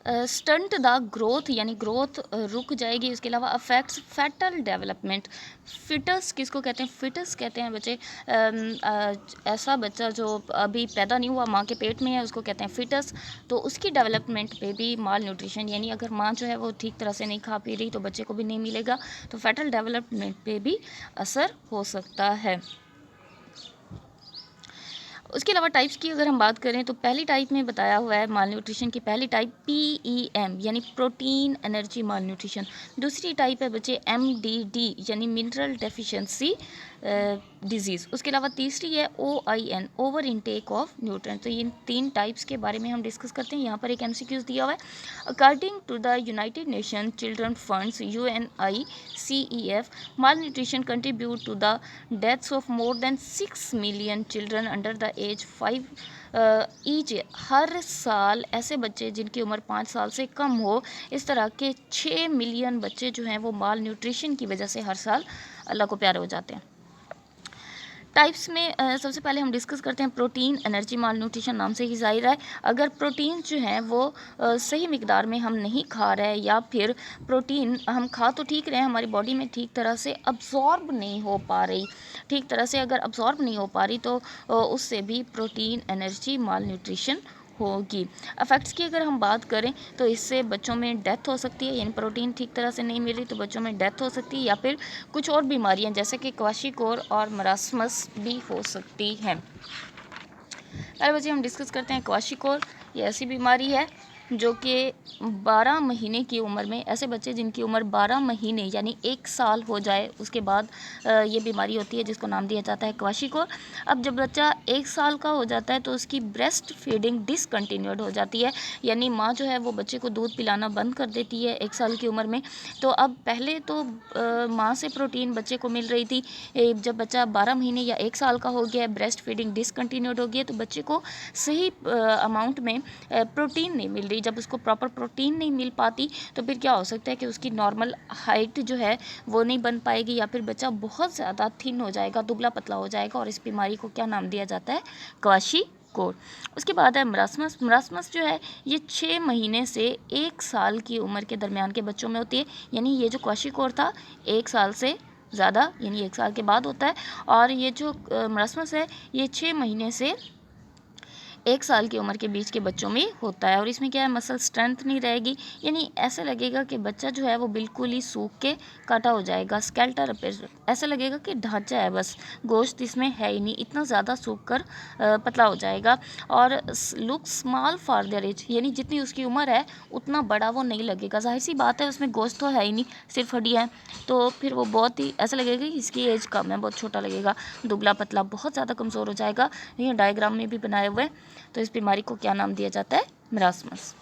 Stunt the growth यानी growth रुक जाएगी। उसके अलावा अफेक्ट्स फेटल डेवलपमेंट। फिटस किसको कहते हैं? फिटस कहते हैं बच्चे ऐसा बच्चा जो अभी पैदा नहीं हुआ, माँ के पेट में है, उसको कहते हैं फिटस। तो उसकी डेवलपमेंट पे भी माल न्यूट्रिशन यानी अगर माँ जो है वो ठीक तरह से नहीं खा पी रही तो बच्चे को भी नहीं मिलेगा, तो फेटल डेवलपमेंट पे भी असर हो सकता है। उसके अलावा टाइप्स की अगर हम बात करें तो पहली टाइप में बताया हुआ है माल न्यूट्रिशन की पहली टाइप PEM यानी प्रोटीन एनर्जी माल न्यूट्रिशन। दूसरी टाइप है बच्चे MDD यानी मिनरल डेफिशिएंसी डिजीज़। उसके अलावा तीसरी है OIN over intake of nutrient. तो ये 3 टाइप्स के बारे में हम डिस्कस करते हैं। यहाँ पर एक MCQs दिया हुआ है। According to the United Nation children funds UNICEF malnutrition contribute to the deaths of more than 6 million children under the age 5 each. हर साल ऐसे बच्चे जिनकी उम्र 5 साल से कम हो, इस तरह के 6 मिलियन बच्चे जो हैं वो माल न्यूट्रिशन की वजह से हर साल अल्लाह को प्यारे हो जाते हैं। टाइप्स में सबसे पहले हम डिस्कस करते हैं प्रोटीन एनर्जी माल न्यूट्रिशन। नाम से ही ज़ाहिर है अगर प्रोटीन जो है वो सही मिकदार में हम नहीं खा रहे या फिर प्रोटीन हम खा तो ठीक रहे हैं, हमारी बॉडी में ठीक तरह से अब्जॉर्ब नहीं हो पा रही, ठीक तरह से अगर अब्जॉर्ब नहीं हो पा रही तो उससे भी प्रोटीन एनर्जी माल न्यूट्रिशन होगी। इफेक्ट्स की अगर हम बात करें तो इससे बच्चों में डेथ हो सकती है, यानी प्रोटीन ठीक तरह से नहीं मिल रही तो बच्चों में डेथ हो सकती है, या फिर कुछ और बीमारियां जैसे कि क्वाशिकोर और मरासमस भी हो सकती हैं। पहले बच्चे हम डिस्कस करते हैं क्वाशिकोर। ये ऐसी बीमारी है जो कि 12 महीने की उम्र में, ऐसे बच्चे जिनकी उम्र 12 महीने यानी 1 साल हो जाए उसके बाद ये बीमारी होती है जिसको नाम दिया जाता है क्वाशिकोर। अब जब बच्चा 1 साल का हो जाता है तो उसकी ब्रेस्ट फीडिंग डिसकंटिन्यूड हो जाती है, यानी माँ जो है वो बच्चे को दूध पिलाना बंद कर देती है 1 साल की उम्र में। तो अब पहले तो माँ से प्रोटीन बच्चे को मिल रही थी, जब बच्चा 12 महीने या 1 साल का हो गया, ब्रेस्ट फीडिंग डिसकंटिन्यूड हो गई है तो बच्चे को सही अमाउंट में प्रोटीन नहीं मिल रही। जब उसको प्रॉपर प्रोटीन नहीं मिल पाती तो फिर क्या हो सकता है कि उसकी नॉर्मल हाइट जो है वो नहीं बन पाएगी, या फिर बच्चा बहुत ज़्यादा थिन हो जाएगा, दुबला पतला हो जाएगा, और इस बीमारी को क्या नाम दिया जाता है? क्वाशिकोर। उसके बाद है मरासमस। मरासमस जो है ये 6 महीने से 1 साल की उम्र के दरमियान के बच्चों में होती है, यानी ये जो क्वाशिकोर था 1 साल से ज़्यादा यानी 1 साल के बाद होता है, और ये जो मरासमस है ये 6 महीने से 1 साल की उम्र के बीच के बच्चों में होता है। और इसमें क्या है, मसल स्ट्रेंथ नहीं रहेगी, यानी ऐसा लगेगा कि बच्चा जो है वो बिल्कुल ही सूख के काटा हो जाएगा, स्केल्टर ऐसा लगेगा कि ढांचा है, बस गोश्त इसमें है ही नहीं, इतना ज़्यादा सूख कर पतला हो जाएगा। और look small for their age, यानी जितनी उसकी उम्र है उतना बड़ा वो नहीं लगेगा। जाहिर सी बात है उसमें गोश्त तो है ही नहीं, सिर्फ हड्डियाँ हैं, तो फिर वो बहुत ही ऐसा लगेगा कि इसकी एज कम है, बहुत छोटा लगेगा, दुबला पतला, बहुत ज़्यादा कमज़ोर हो जाएगा। ये डायग्राम में भी बनाए हुए हैं। तो इस बीमारी को क्या नाम दिया जाता है? मरासमस।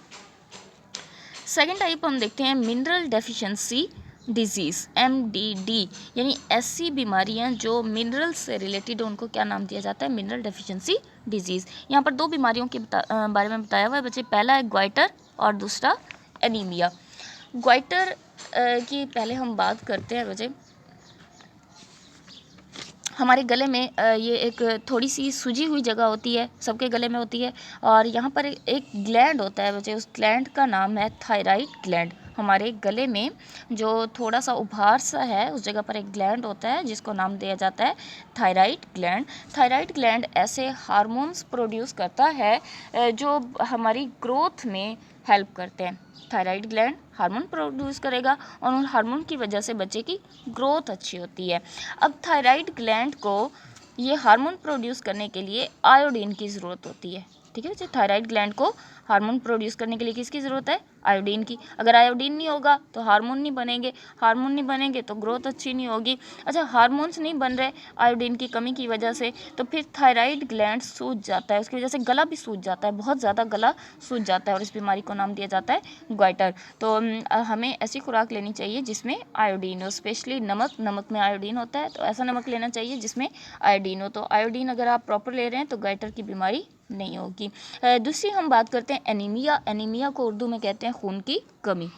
सेकेंड टाइप हम देखते हैं मिनरल डेफिशिएंसी डिजीज़, MDD, यानी ऐसी बीमारियां जो मिनरल से रिलेटेड, उनको क्या नाम दिया जाता है? Mineral deficiency disease. यहाँ पर 2 बीमारियों के बारे में बताया हुआ है बच्चे। पहला है ग्वाइटर और दूसरा एनीमिया। ग्वाइटर की पहले हम बात करते हैं बच्चे। हमारे गले में ये एक थोड़ी सी सूजी हुई जगह होती है, सबके गले में होती है, और यहाँ पर एक ग्लैंड होता है बच्चे, उस ग्लैंड का नाम है थायराइड ग्लैंड। हमारे गले में जो थोड़ा सा उभार सा है उस जगह पर एक ग्लैंड होता है जिसको नाम दिया जाता है थायराइड ग्लैंड। थायराइड ग्लैंड ऐसे हार्मोन्स प्रोड्यूस करता है जो हमारी ग्रोथ में हेल्प करते हैं। थायराइड ग्लैंड हार्मोन प्रोड्यूस करेगा और उन हार्मोन की वजह से बच्चे की ग्रोथ अच्छी होती है। अब थायराइड ग्लैंड को ये हार्मोन प्रोड्यूस करने के लिए आयोडीन की ज़रूरत होती है। ठीक है बच्चे, थायराइड ग्लैंड को हार्मोन प्रोड्यूस करने के लिए किसकी ज़रूरत है? आयोडीन की। अगर आयोडीन नहीं होगा तो हार्मोन नहीं बनेंगे, हार्मोन नहीं बनेंगे तो ग्रोथ अच्छी नहीं होगी। अच्छा, हार्मोन्स नहीं बन रहे आयोडीन की कमी की वजह से, तो फिर थायराइड ग्लैंड सूज जाता है, उसकी वजह से गला भी सूज जाता है, बहुत ज़्यादा गला सूज जाता है, और इस बीमारी को नाम दिया जाता है ग्वाइटर। तो हमें ऐसी खुराक लेनी चाहिए जिसमें आयोडीन हो, स्पेशली नमक में आयोडीन होता है, तो ऐसा नमक लेना चाहिए जिसमें आयोडीन हो। तो आयोडीन अगर आप प्रॉपर ले रहे हैं तो ग्वाइटर की बीमारी नहीं होगी। दूसरी हम बात करते हैं एनीमिया। एनीमिया को उर्दू में कहते हैं खून की कमी।